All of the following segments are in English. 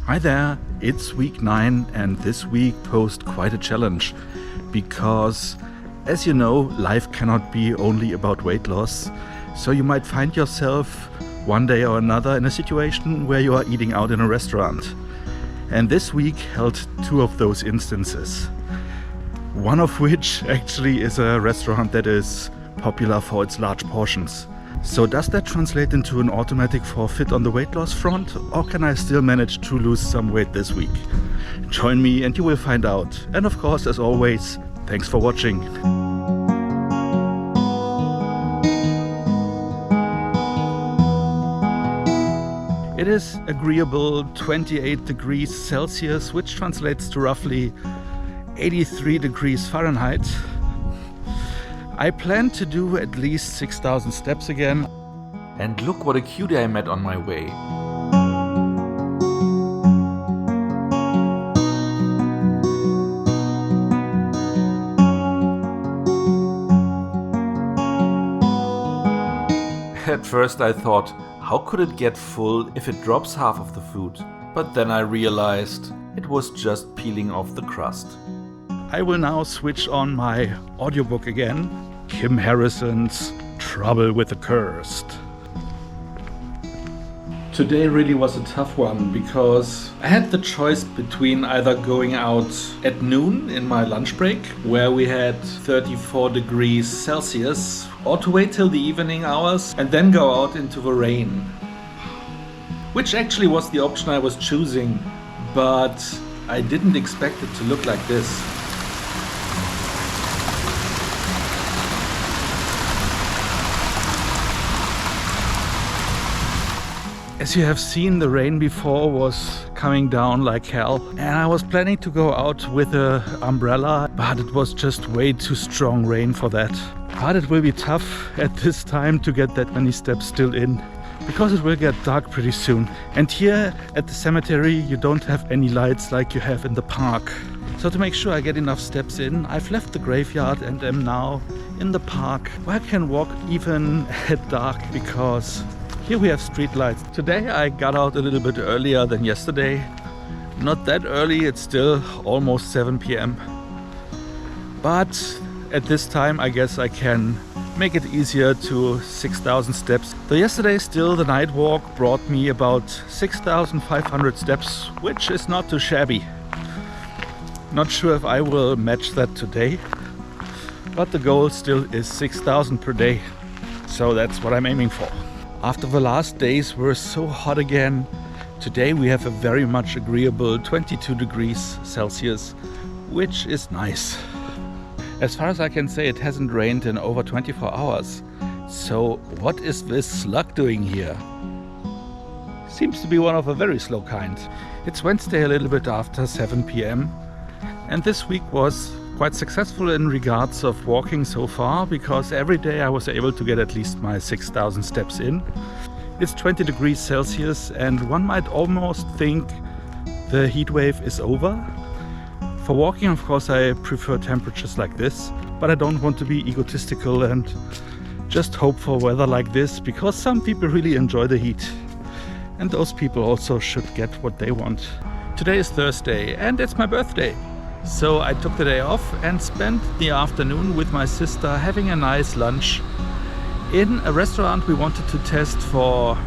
Hi there, it's week 9 and this week posed quite a challenge because, as you know, life cannot be only about weight loss. So you might find yourself one day or another in a situation where you are eating out in a restaurant. And this week held 2 of those instances. One of which actually is a restaurant that is popular for its large portions. So does that translate into an automatic forfeit on the weight loss front, or can I still manage to lose some weight this week? Join me and you will find out. And of course, as always, thanks for watching. It is agreeable 28 degrees Celsius, which translates to roughly 83 degrees Fahrenheit. I plan to do at least 6,000 steps again. And look what a cutie I met on my way. At first I thought, how could it get full if it drops half of the food? But then I realized it was just peeling off the crust. I will now switch on my audiobook again. Kim Harrison's Trouble with the Cursed. Today really was a tough one because I had the choice between either going out at noon in my lunch break, where we had 34 degrees Celsius, or to wait till the evening hours and then go out into the rain. Which actually was the option I was choosing, but I didn't expect it to look like this. As you have seen, the rain before was coming down like hell, and I was planning to go out with an umbrella, but it was just way too strong rain for that. But it will be tough at this time to get that many steps still in, because it will get dark pretty soon. And here at the cemetery you don't have any lights like you have in the park. So to make sure I get enough steps in, I've left the graveyard and am now in the park, where I can walk even at dark, because here we have street lights. Today I got out a little bit earlier than yesterday. Not that early, it's still almost 7 p.m. But at this time I guess I can make it easier to 6,000 steps. So yesterday still the night walk brought me about 6,500 steps, which is not too shabby. Not sure if I will match that today, but the goal still is 6,000 per day. So that's what I'm aiming for. After the last days were so hot again, today we have a very much agreeable 22 degrees Celsius, which is nice. As far as I can say, it hasn't rained in over 24 hours. So what is this slug doing here? Seems to be one of a very slow kind. It's Wednesday a little bit after 7 p.m. and this week was quite successful in regards of walking so far, because every day I was able to get at least my 6,000 steps in. It's 20 degrees Celsius and one might almost think the heat wave is over. For walking, of course, I prefer temperatures like this, but I don't want to be egotistical and just hope for weather like this, because some people really enjoy the heat. And those people also should get what they want. Today is Thursday and it's my birthday. So I took the day off and spent the afternoon with my sister having a nice lunch in a restaurant we wanted to test for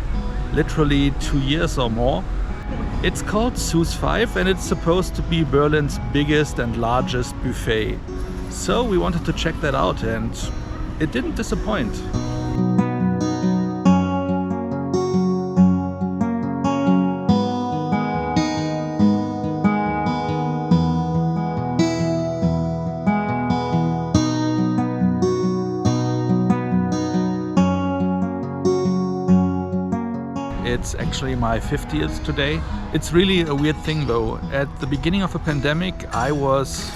literally 2 years or more. It's called Sue's 5 and it's supposed to be Berlin's biggest and largest buffet. So we wanted to check that out and it didn't disappoint. It's actually my 50th today. It's really a weird thing though. At the beginning of the pandemic, I was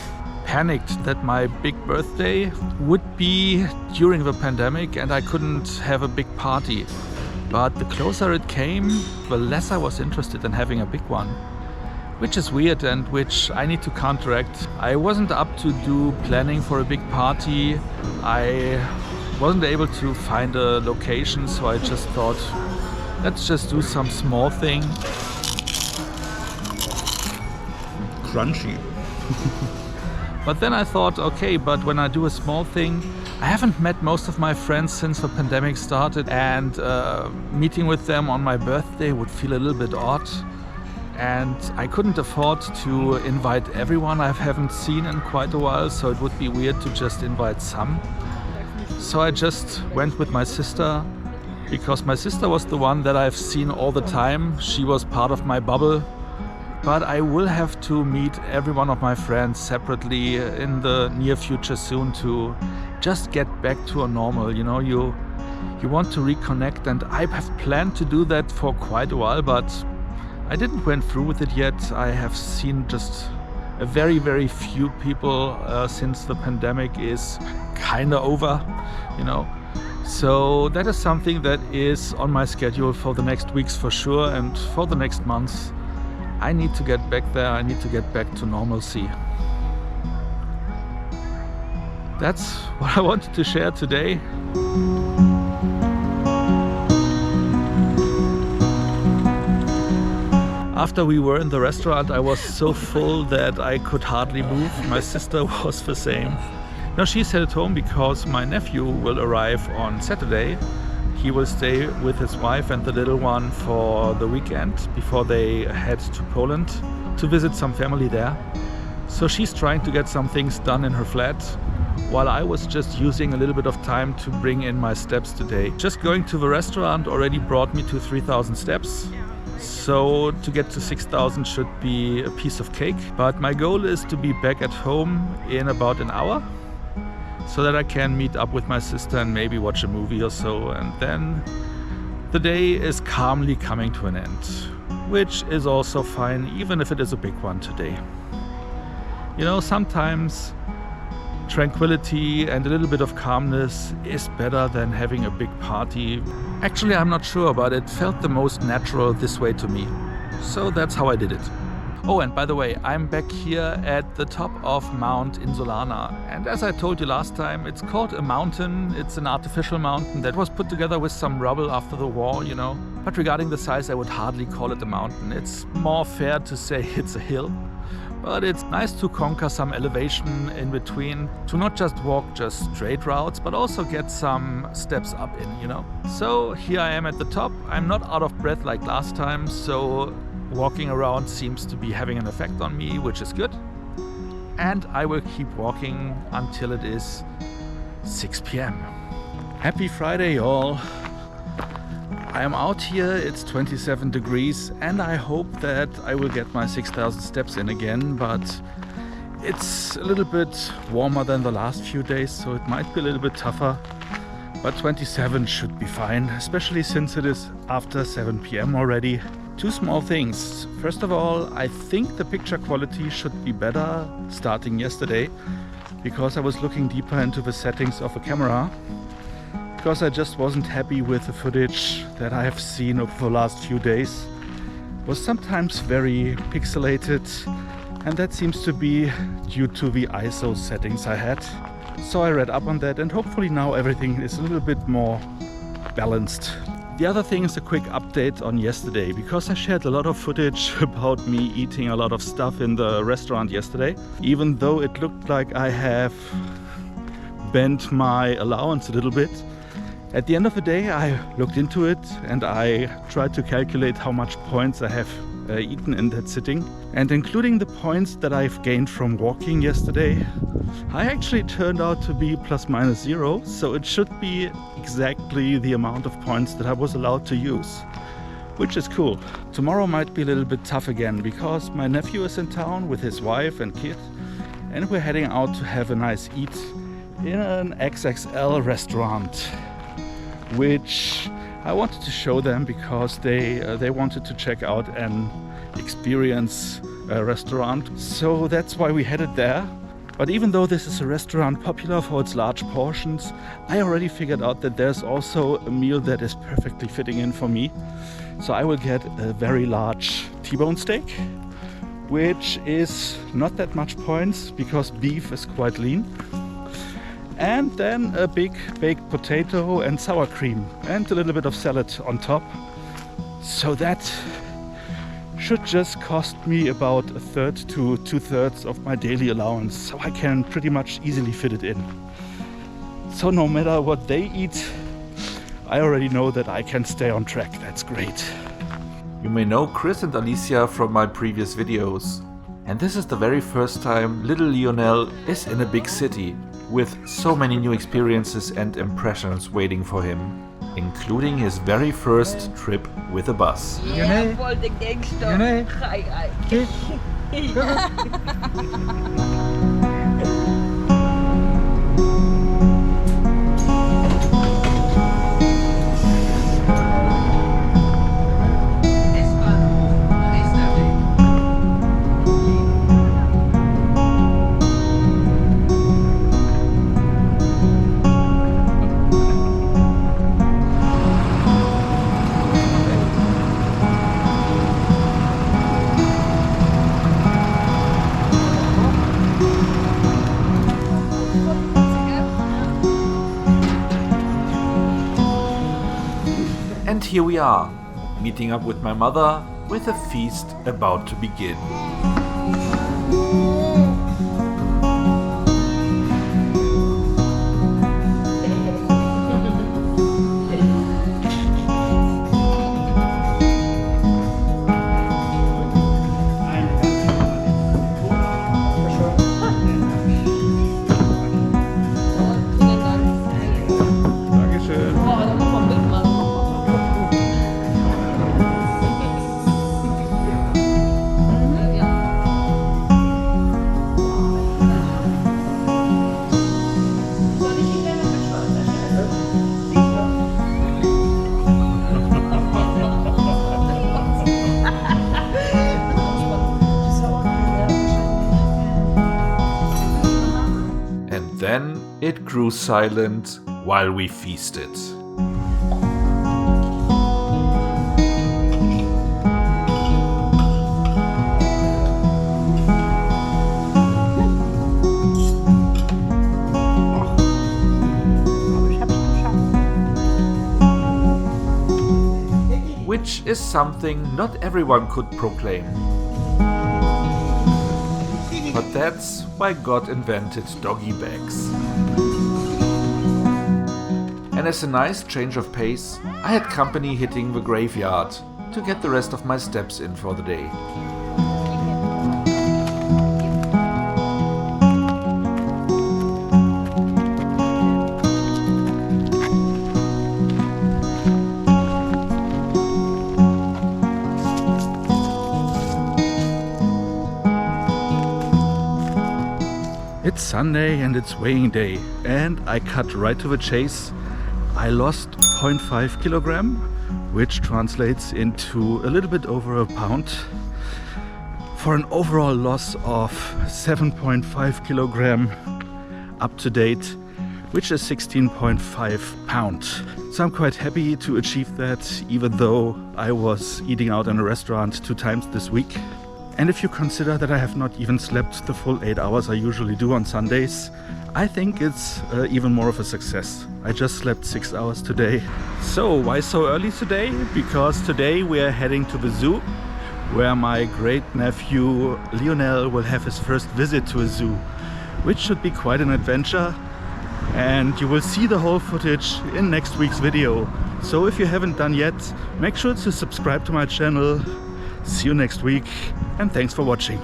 panicked that my big birthday would be during the pandemic and I couldn't have a big party. But the closer it came, the less I was interested in having a big one. Which is weird and which I need to counteract. I wasn't up to do planning for a big party. I wasn't able to find a location, so I just thought, let's just do some small thing. crunchy. But then I thought, okay, but when I do a small thing, I haven't met most of my friends since the pandemic started, and meeting with them on my birthday would feel a little bit odd. And I couldn't afford to invite everyone I haven't seen in quite a while, so it would be weird to just invite some. So I just went with my sister, because my sister was the one that I've seen all the time. She was part of my bubble. But I will have to meet every one of my friends separately in the near future soon to just get back to a normal. You know, you want to reconnect, and I have planned to do that for quite a while, but I didn't went through with it yet. I have seen just a very, very few people since the pandemic is kind of over, you know. So that is something that is on my schedule for the next weeks for sure, and for the next months. I need to get back there, I need to get back to normalcy. That's what I wanted to share today. After we were in the restaurant, I was so full that I could hardly move. My sister was the same. Now she's at home because my nephew will arrive on Saturday. He will stay with his wife and the little one for the weekend before they head to Poland to visit some family there. So she's trying to get some things done in her flat, while I was just using a little bit of time to bring in my steps today. Just going to the restaurant already brought me to 3,000 steps. So to get to 6,000 should be a piece of cake. But my goal is to be back at home in about an hour, so that I can meet up with my sister and maybe watch a movie or so, and then the day is calmly coming to an end, which is also fine, even if it is a big one today. You know, sometimes tranquility and a little bit of calmness is better than having a big party. Actually, I'm not sure, but it felt the most natural this way to me. So that's how I did it. Oh, and by the way, I'm back here at the top of Mount Insulana. And as I told you last time, it's called a mountain. It's an artificial mountain that was put together with some rubble after the war, you know. But regarding the size, I would hardly call it a mountain. It's more fair to say it's a hill. But it's nice to conquer some elevation in between, to not just walk just straight routes, but also get some steps up in, you know. So here I am at the top. I'm not out of breath like last time, so walking around seems to be having an effect on me, which is good. And I will keep walking until it is 6 p.m. Happy Friday, y'all. I am out here, it's 27 degrees, and I hope that I will get my 6,000 steps in again, but it's a little bit warmer than the last few days, so it might be a little bit tougher. But 27 should be fine, especially since it is after 7 p.m. already. Two small things. First of all, I think the picture quality should be better starting yesterday, because I was looking deeper into the settings of the camera, because I just wasn't happy with the footage that I have seen over the last few days. It was sometimes very pixelated, and that seems to be due to the ISO settings I had. So I read up on that, and hopefully now everything is a little bit more balanced. The other thing is a quick update on yesterday, because I shared a lot of footage about me eating a lot of stuff in the restaurant yesterday. Even though it looked like I have bent my allowance a little bit, at the end of the day I looked into it and I tried to calculate how much points I have eaten in that sitting. And including the points that I've gained from walking yesterday, I actually turned out to be ±0, so it should be exactly the amount of points that I was allowed to use, which is cool. Tomorrow might be a little bit tough again, because my nephew is in town with his wife and kid, and we're heading out to have a nice eat in an XXL restaurant, which I wanted to show them because they wanted to check out an experience restaurant. So that's why we headed there. But even though this is a restaurant popular for its large portions, I already figured out that there's also a meal that is perfectly fitting in for me. So I will get a very large T-bone steak, which is not that much points because beef is quite lean. And then a big baked potato and sour cream and a little bit of salad on top. So that should just cost me about 1/3 to 2/3 of my daily allowance, so I can pretty much easily fit it in. So no matter what they eat, I already know that I can stay on track. That's great. You may know Chris and Alicia from my previous videos. And this is the very first time little Lionel is in a big city, with so many new experiences and impressions waiting for him, including his very first trip with a bus. Ja, wollte ik gangster. And here we are, meeting up with my mother with a feast about to begin. Then it grew silent while we feasted. Which is something not everyone could proclaim. But that's why God invented doggy bags. And as a nice change of pace, I had company hitting the graveyard to get the rest of my steps in for the day. It's Sunday and it's weighing day, and I cut right to the chase. I lost 0.5 kilogram, which translates into a little bit over a pound, for an overall loss of 7.5 kilogram up to date, which is 16.5 pounds. So I'm quite happy to achieve that, even though I was eating out in a restaurant 2 times this week. And if you consider that I have not even slept the full 8 hours I usually do on Sundays, I think it's even more of a success. I just slept 6 hours today. So why so early today? Because today we are heading to the zoo, where my great nephew Lionel will have his first visit to a zoo, which should be quite an adventure. And you will see the whole footage in next week's video. So if you haven't done yet, make sure to subscribe to my channel. See you next week, and thanks for watching.